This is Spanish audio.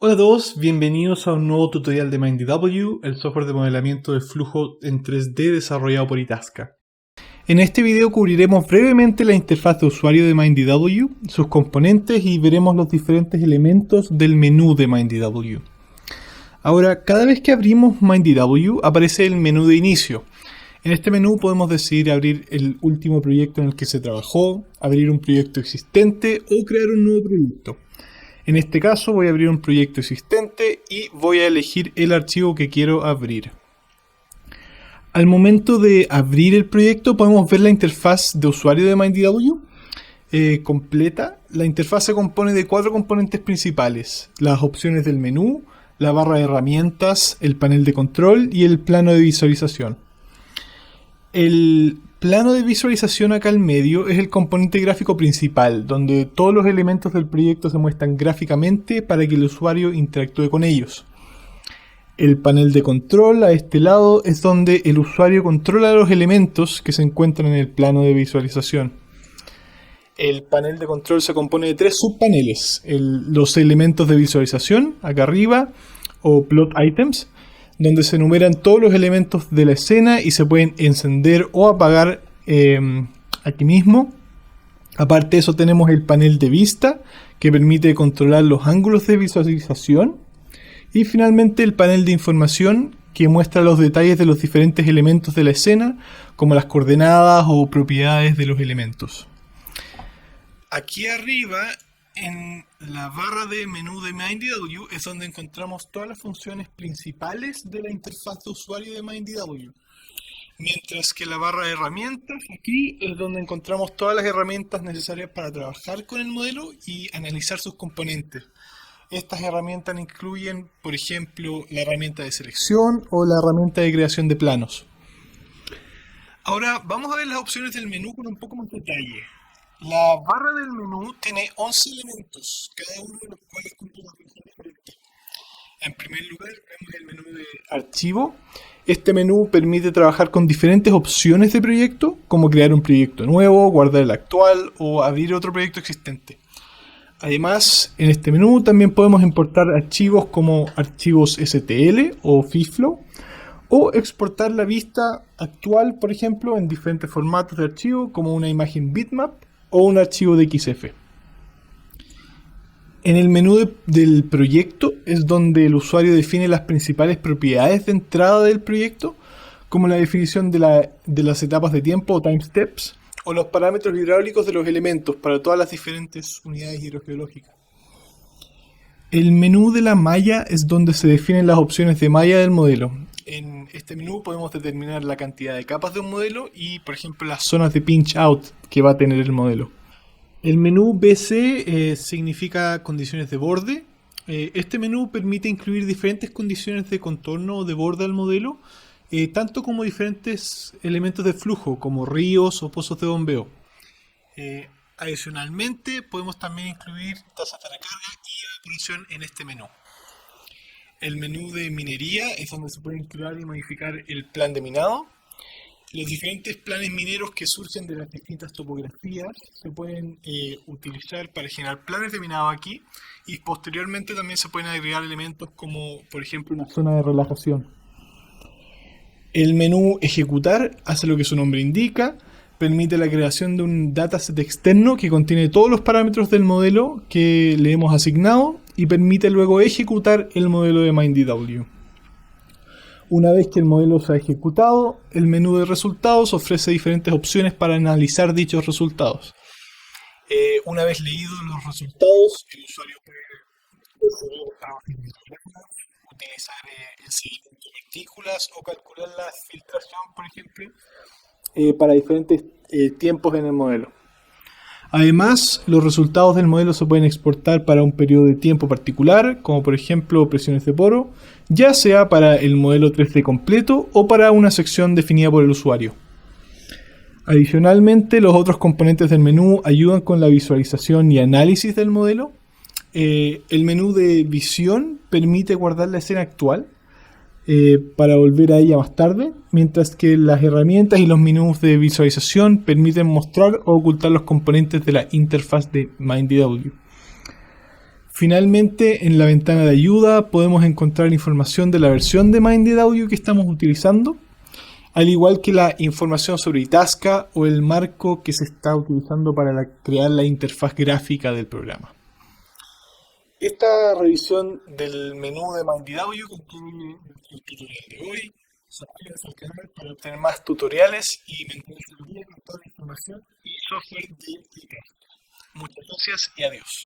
Hola a todos, bienvenidos a un nuevo tutorial de MindDW, el software de modelamiento de flujo en 3D desarrollado por Itasca. En este video cubriremos brevemente la interfaz de usuario de MindDW, sus componentes y veremos los diferentes elementos del menú de MindDW. Ahora, cada vez que abrimos MindDW aparece el menú de inicio. En este menú podemos decidir abrir el último proyecto en el que se trabajó, abrir un proyecto existente o crear un nuevo proyecto. En este caso voy a abrir un proyecto existente y voy a elegir el archivo que quiero abrir. Al momento de abrir el proyecto podemos ver la interfaz de usuario de MindDW completa. La interfaz se compone de 4 componentes principales: las opciones del menú, la barra de herramientas, el panel de control y el plano de visualización. El plano de visualización acá al medio es el componente gráfico principal, donde todos los elementos del proyecto se muestran gráficamente para que el usuario interactúe con ellos. El panel de control a este lado es donde el usuario controla los elementos que se encuentran en el plano de visualización. El panel de control se compone de 3 subpaneles: los elementos de visualización, acá arriba, o plot items, donde se enumeran todos los elementos de la escena y se pueden encender o apagar aquí mismo. Aparte de eso tenemos el panel de vista, que permite controlar los ángulos de visualización. Y finalmente el panel de información, que muestra los detalles de los diferentes elementos de la escena, como las coordenadas o propiedades de los elementos. Aquí arriba, en la barra de menú de MindDW, es donde encontramos todas las funciones principales de la interfaz de usuario de MindDW. Mientras que la barra de herramientas, aquí es donde encontramos todas las herramientas necesarias para trabajar con el modelo y analizar sus componentes. Estas herramientas incluyen, por ejemplo, la herramienta de selección o la herramienta de creación de planos. Ahora vamos a ver las opciones del menú con un poco más de detalle. La barra del menú tiene 11 elementos, cada uno de los cuales cumple una función diferente. En primer lugar, vemos el menú de archivo. Este menú permite trabajar con diferentes opciones de proyecto, como crear un proyecto nuevo, guardar el actual o abrir otro proyecto existente. Además, en este menú también podemos importar archivos como archivos STL o FIFLO, o exportar la vista actual, por ejemplo, en diferentes formatos de archivo, como una imagen bitmap o un archivo de XF. En el menú del proyecto es donde el usuario define las principales propiedades de entrada del proyecto, como la definición de las etapas de tiempo o time steps, o los parámetros hidráulicos de los elementos para todas las diferentes unidades hidrogeológicas. El menú de la malla es donde se definen las opciones de malla del modelo. En este menú podemos determinar la cantidad de capas de un modelo y, por ejemplo, las zonas de pinch out que va a tener el modelo. El menú BC significa condiciones de borde. Este menú permite incluir diferentes condiciones de contorno o de borde al modelo, tanto como diferentes elementos de flujo, como ríos o pozos de bombeo. Adicionalmente, podemos también incluir tasas de recarga y evaporación en este menú. El menú de minería es donde se puede crear y modificar el plan de minado. Los diferentes planes mineros que surgen de las distintas topografías se pueden utilizar para generar planes de minado aquí, y posteriormente también se pueden agregar elementos como, por ejemplo, una zona de relajación. El menú ejecutar hace lo que su nombre indica: permite la creación de un dataset externo que contiene todos los parámetros del modelo que le hemos asignado y permite luego ejecutar el modelo de MindDW. Una vez que el modelo se ha ejecutado, el menú de resultados ofrece diferentes opciones para analizar dichos resultados. Una vez leídos los resultados, el usuario puede utilizar el seguimiento de partículas o calcular la filtración, por ejemplo, para diferentes tiempos en el modelo. Además, los resultados del modelo se pueden exportar para un periodo de tiempo particular, como por ejemplo presiones de poro, ya sea para el modelo 3D completo o para una sección definida por el usuario. Adicionalmente, los otros componentes del menú ayudan con la visualización y análisis del modelo. El menú de visión permite guardar la escena actual para volver a ella más tarde, mientras que las herramientas y los menús de visualización permiten mostrar o ocultar los componentes de la interfaz de MindDW. Finalmente, en la ventana de ayuda podemos encontrar información de la versión de MindedAudio que estamos utilizando, al igual que la información sobre Itasca o el marco que se está utilizando para crear la interfaz gráfica del programa. Esta revisión del menú de MindedAudio concluye el tutorial de hoy. Suscríbanse al canal para obtener más tutoriales y mantenerse al día con toda la información y software de Itasca. Muchas gracias y adiós.